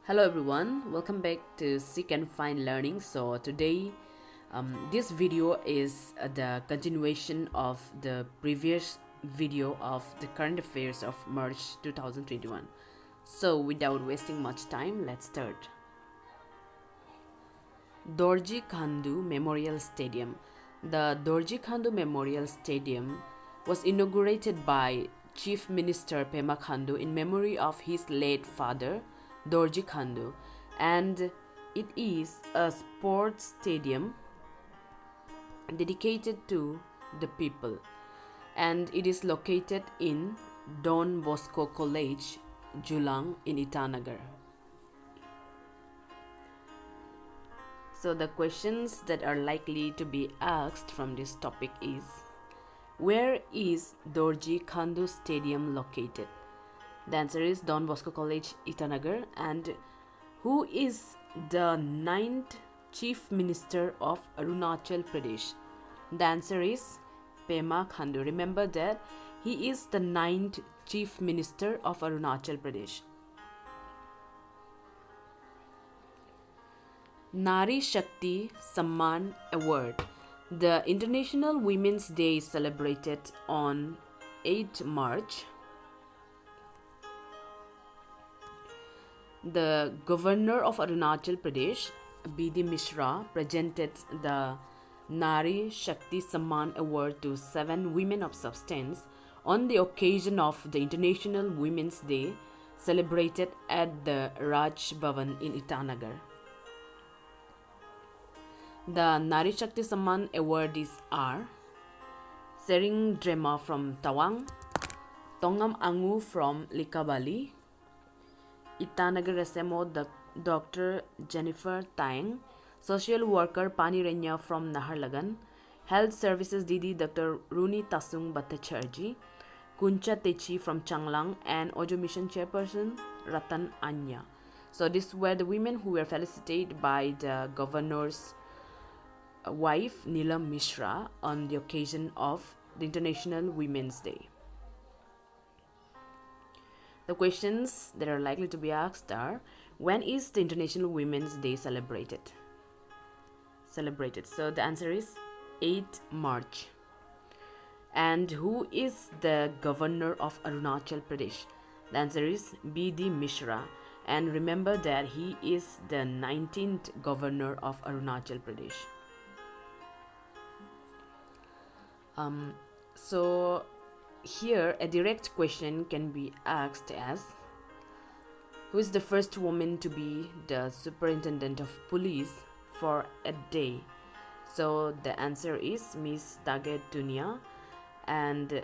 Hello everyone, welcome back to Seek and Find Learning. So today this video is the continuation of the previous video of the current affairs of March 2021. So without wasting much time, let's start. DORJEE KHANDU Memorial Stadium. The DORJEE KHANDU Memorial Stadium was inaugurated by Chief Minister Pema KHANDU in memory of his late father DORJEE KHANDU, and it is a sports stadium dedicated to the people, and it is located in Don Bosco College, Julang in Itanagar. So the questions that are likely to be asked from this topic is: where is DORJEE KHANDU Stadium located? The answer is Don Bosco College, Itanagar. And who is the 9th Chief Minister of Arunachal Pradesh? The answer is Pema KHANDU. Remember that he is the 9th Chief Minister of Arunachal Pradesh. NARI SHAKTI SAMMAN Award. The International Women's Day is celebrated on 8 March. The Governor of Arunachal Pradesh, B.D. Mishra, presented the Nari Shakti Samman Award to 7 women of substance on the occasion of the International Women's Day celebrated at the Raj Bhavan in Itanagar. The Nari Shakti Samman awardees are Sering Drema from Tawang, Tongam Angu from Likabali, Itanagar SMO Dr. Jennifer Tang, Social Worker Pani Renya from Naharlagan, Health Services DD Dr. Runi Tasung Bhattacharjee, Kuncha Techi from Changlang, and Ojo Mission Chairperson Ratan Anya. So these were the women who were felicitated by the governor's wife Neelam Mishra on the occasion of the International Women's Day. The questions that are likely to be asked are: when is the International Women's Day celebrated? So the answer is 8 March. And who is the Governor of Arunachal Pradesh? The answer is B.D. Mishra. And remember that he is the 19th Governor of Arunachal Pradesh. So here a direct question can be asked as: who is the first woman to be the Superintendent of Police for a day? So the answer is Miss Tage Dunia, and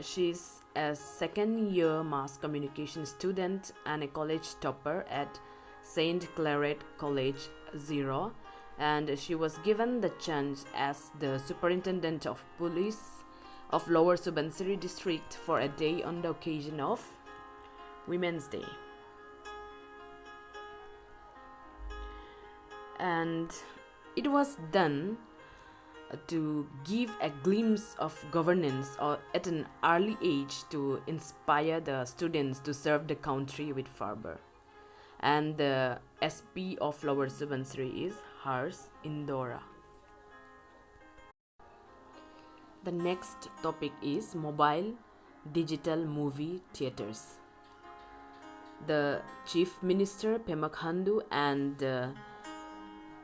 she's a second-year mass communication student and a college topper at St. Claret College 0, and she was given the chance as the Superintendent of Police of Lower Subansiri District for a day on the occasion of Women's Day. And it was done to give a glimpse of governance or at an early age to inspire the students to serve the country with fervor. And the SP of Lower Subansiri is Hoarse Indora. The next topic is mobile digital movie theaters. The Chief Minister Pema KHANDU and the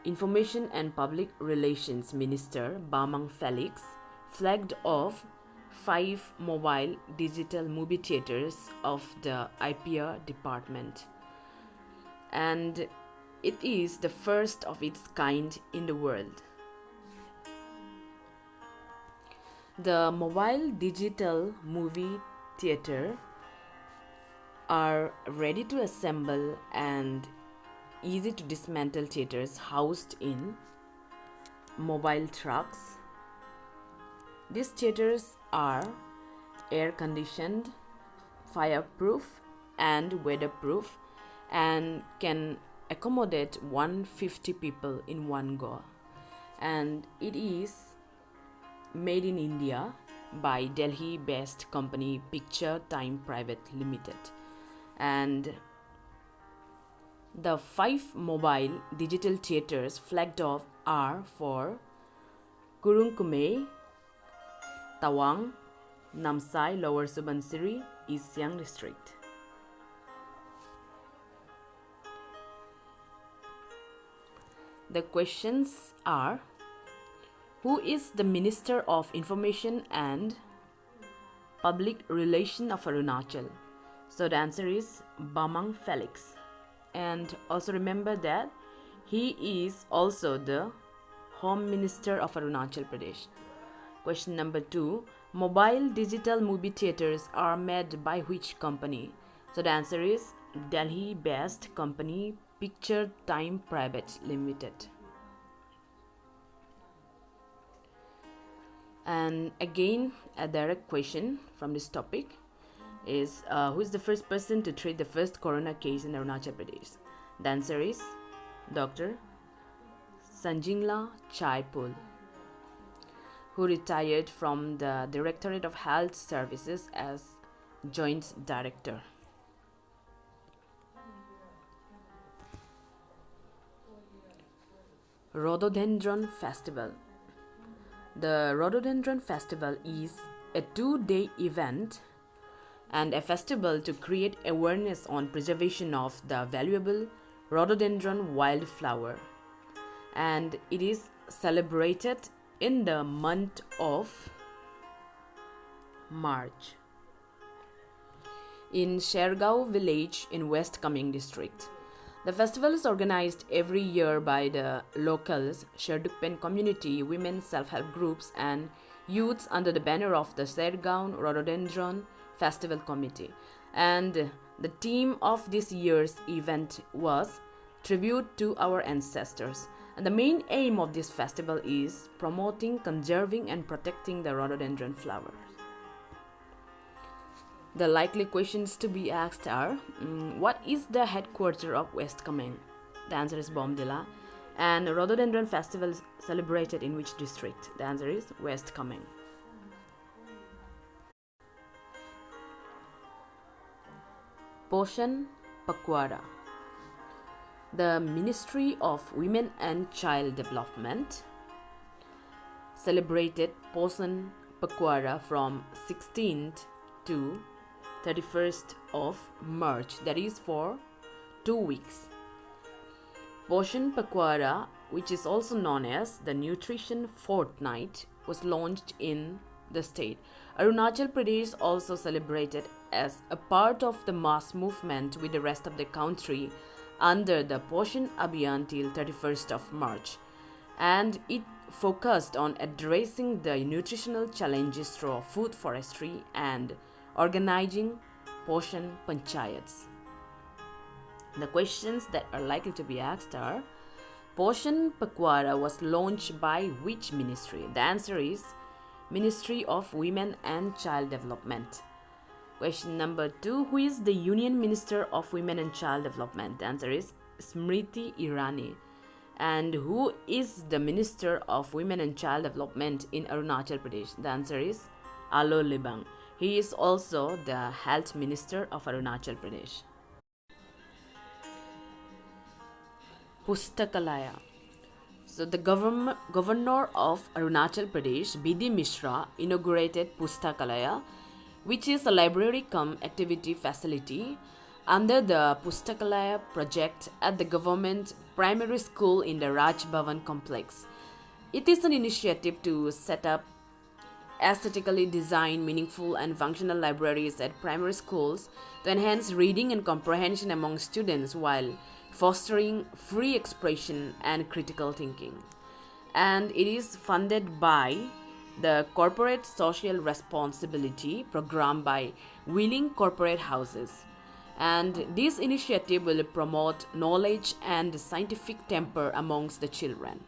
Information and Public Relations Minister Bamang Felix flagged off 5 mobile digital movie theaters of the IPR department, and it is the first of its kind in the world. The mobile digital movie theater are ready to assemble and easy to dismantle theaters housed in mobile trucks. These theaters are air conditioned, fireproof and weatherproof, and can accommodate 150 people in one go. And it is made in India by Delhi-based company Picture Time Private Limited, and The 5 mobile digital theaters flagged off are for Kurungkume, Tawang, Namsai, Lower Subansiri, East Siang District. The questions are: who is the Minister of Information and Public Relation of Arunachal? So the answer is Bamang Felix. And also remember that he is also the Home Minister of Arunachal Pradesh. Question number 2. Mobile digital movie theaters are made by which company? So the answer is Delhi-based company Picture Time Private Limited. And again, a direct question from this topic is who is the first person to treat the first corona case in Arunachal Pradesh? The answer is Dr. Sanjingla Chaipul, who retired from the Directorate of Health Services as Joint Director. Rhododendron Festival. The Rhododendron Festival is a 2-day event and a festival to create awareness on preservation of the valuable rhododendron wildflower. And it is celebrated in the month of March in Shergaon village in West Kameng district. The festival is organized every year by the locals, Sherdukpen community, women self-help groups and youths under the banner of the Shergaon Rhododendron Festival Committee. And the theme of this year's event was Tribute to Our Ancestors. And the main aim of this festival is promoting, conserving and protecting the rhododendron flower. The likely questions to be asked are, what is the headquarters of West Kameng? The answer is Bomdila. And the Rhododendron Festival is celebrated in which district? The answer is West Kameng. Poshan Pakwara. The Ministry of Women and Child Development celebrated Poshan Pakwara from 16th to 31st of March, that is for 2 weeks. Poshan Pakwara, which is also known as the Nutrition Fortnight, was launched in the state. Arunachal Pradesh also celebrated as a part of the mass movement with the rest of the country under the Poshan Abhiyan till 31st of March, and it focused on addressing the nutritional challenges through food forestry and organizing Poshan Panchayats. The questions that are likely to be asked are, Poshan Pakwara was launched by which ministry? The answer is Ministry of Women and Child Development. Question number 2. Who is the Union Minister of Women and Child Development? The answer is Smriti Irani. And who is the Minister of Women and Child Development in Arunachal Pradesh? The answer is Alo Libang. He is also the Health Minister of Arunachal Pradesh. Pustakalaya. So the governor of Arunachal Pradesh, B.D. Mishra, inaugurated Pustakalaya, which is a library cum activity facility under the Pustakalaya project at the government primary school in the Raj Bhavan complex. It is an initiative to set up aesthetically designed, meaningful and functional libraries at primary schools to enhance reading and comprehension among students while fostering free expression and critical thinking. And it is funded by the Corporate Social Responsibility program by Wheeling Corporate Houses. And this initiative will promote knowledge and scientific temper amongst the children.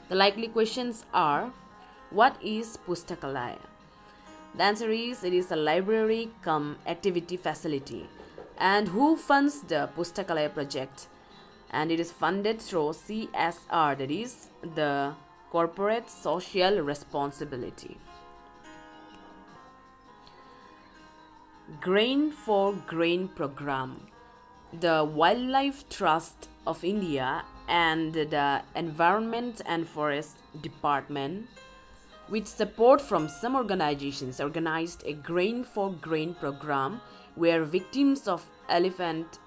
The likely questions are, what is Pustakalaya? The answer is, it is a library cum activity facility. And who funds the Pustakalaya project? And it is funded through CSR, that is the Corporate Social Responsibility. Grain for Grain program. the Wildlife Trust of India and the Environment and Forest Department, with support from some organizations, organized a grain for grain program where victims of elephant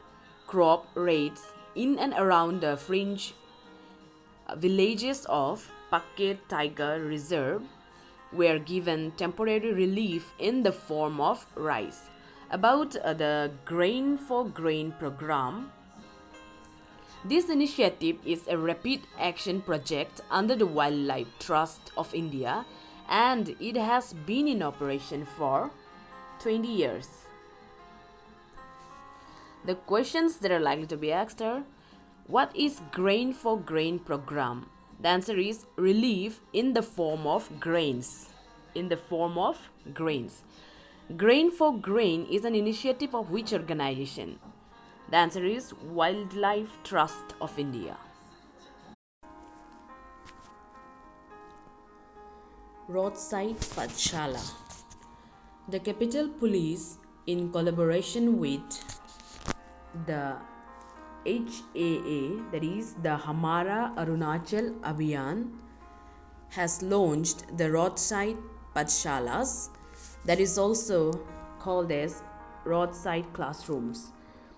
crop raids in and around the fringe villages of Pakke Tiger Reserve were given temporary relief in the form of rice. About the Grain for Grain program, this initiative is a rapid action project under the Wildlife Trust of India, and it has been in operation for 20 years. The questions that are likely to be asked are: what is Grain for Grain program? The answer is relief in the form of grains. In the form of grains. Grain for Grain is an initiative of which organization? The answer is Wildlife Trust of India. Roadside PATHSHALA. The Capital Police, in collaboration with the HAA, that is the Hamara Arunachal Abhiyan, has launched the Roadside PATHSHALAs, that is also called as roadside classrooms.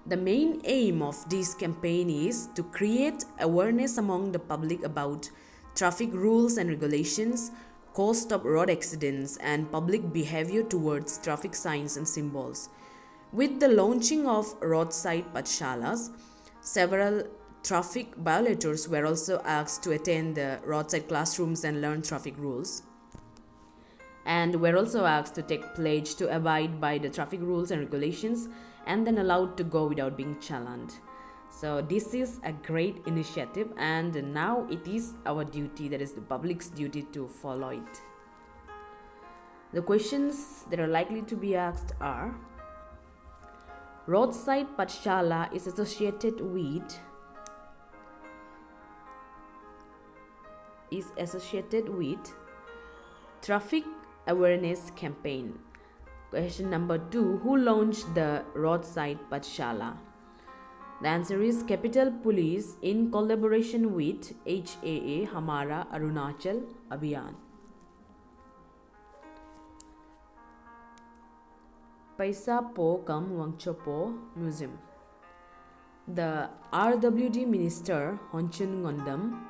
The main aim of this campaign is to create awareness among the public about traffic rules and regulations, cost of road accidents, and public behavior towards traffic signs and symbols. With the launching of roadside PATHSHALAs, several traffic violators were also asked to attend the roadside classrooms and learn traffic rules, and were also asked to take pledge to abide by the traffic rules and regulations, and then allowed to go without being challened. So this is a great initiative, and now it is our duty, that is the public's duty, to follow it. The questions that are likely to be asked are: Roadside PATHSHALA is associated with traffic awareness campaign. Question number 2: who launched the Roadside PATHSHALA? The answer is Capital Police in collaboration with HAA, Hamara Arunachal Abhiyan. Paisa Po Kam Wangcho Po Museum. The RWD Minister Honchun Ngondam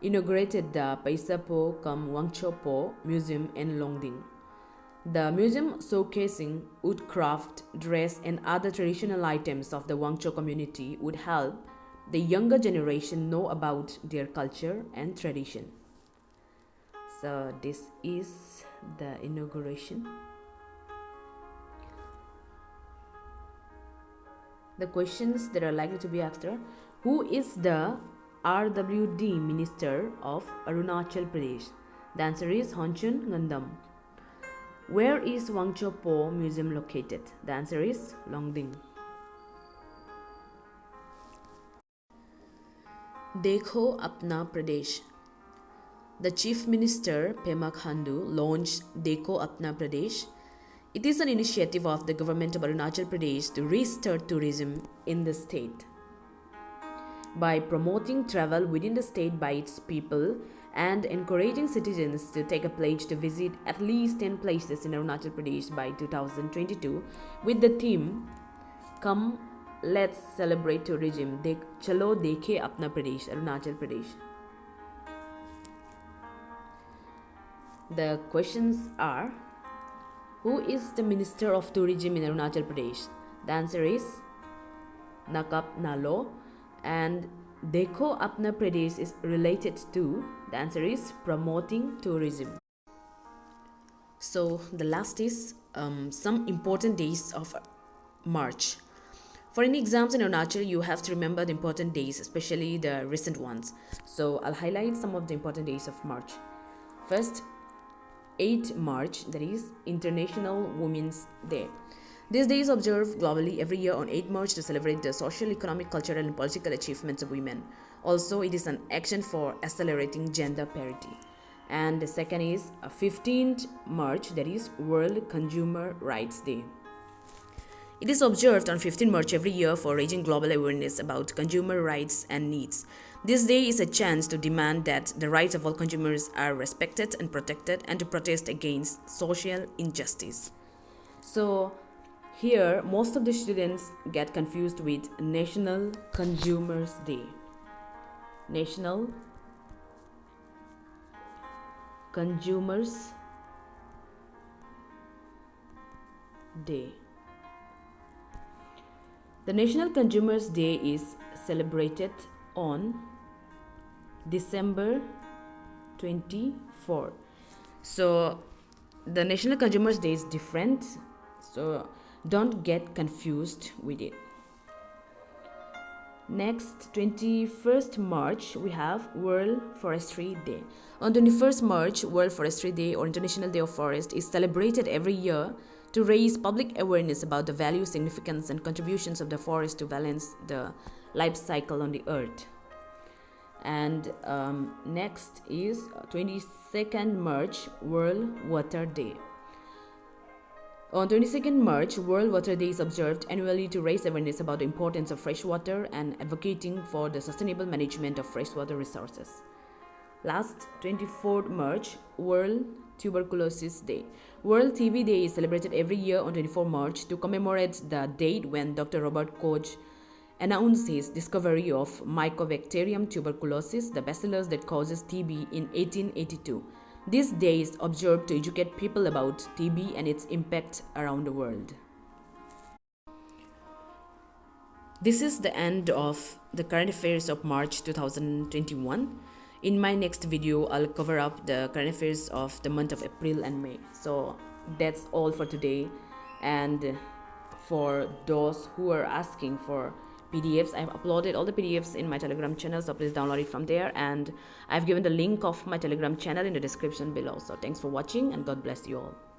inaugurated the Paisa Po Kam Wangcho Po Museum in Longding. The museum, showcasing woodcraft, dress, and other traditional items of the Wangcho community, would help the younger generation know about their culture and tradition. So this is the inauguration. The questions that are likely to be asked are: who is the RWD Minister of Arunachal Pradesh? The answer is Honchun Ngandam. Where is Wangcho Po Museum located? The answer is Longding. Dekho Apna Pradesh. The Chief Minister Pema KHANDU launched Dekho Apna Pradesh. It is an initiative of the government of Arunachal Pradesh to restart tourism in the state by promoting travel within the state by its people and encouraging citizens to take a pledge to visit at least 10 places in Arunachal Pradesh by 2022 with the theme "Come, let's celebrate tourism. Chalo dekhe apna Pradesh, Arunachal Pradesh." The questions are: who is the Minister of Tourism in Arunachal Pradesh? The answer is Nakap Nalo, and Dekho Apna Pradesh is related to, the answer is promoting tourism. So the last is some important days of March. For any exams in Arunachal, you have to remember the important days, especially the recent ones. So I'll highlight some of the important days of March. First, 8 March, that is International Women's Day. This day is observed globally every year on 8 March to celebrate the social, economic, cultural, and political achievements of women. Also, it is an action for accelerating gender parity. And the second is 15th March, that is World Consumer Rights Day. It is observed on 15 March every year for raising global awareness about consumer rights and needs. This day is a chance to demand that the rights of all consumers are respected and protected, and to protest against social injustice. So here, most of the students get confused with National Consumers Day. National Consumers Day. The National Consumers Day is celebrated on December 24. So the National Consumers Day is different, so don't get confused with it. Next, 21st March, we have World Forestry Day. On 21st March, World Forestry Day or International Day of Forest is celebrated every year to raise public awareness about the value, significance, and contributions of the forest to balance the life cycle on the earth. And next is 22nd March, World Water Day. On 22nd March, World Water Day is observed annually to raise awareness about the importance of fresh water and advocating for the sustainable management of freshwater resources. Last, 24th March, World Tuberculosis Day. World TB Day is celebrated every year on 24 March to commemorate the date when Dr. Robert Koch announced his discovery of Mycobacterium tuberculosis, the bacillus that causes TB, in 1882. This day is observed to educate people about TB and its impact around the world. This is the end of the current affairs of March 2021. In my next video, I'll cover up the current affairs of the month of April and May. So that's all for today. And for those who are asking for PDFs, I've uploaded all the PDFs in my Telegram channel, so please download it from there. And I've given the link of my Telegram channel in the description below. So thanks for watching, and God bless you all.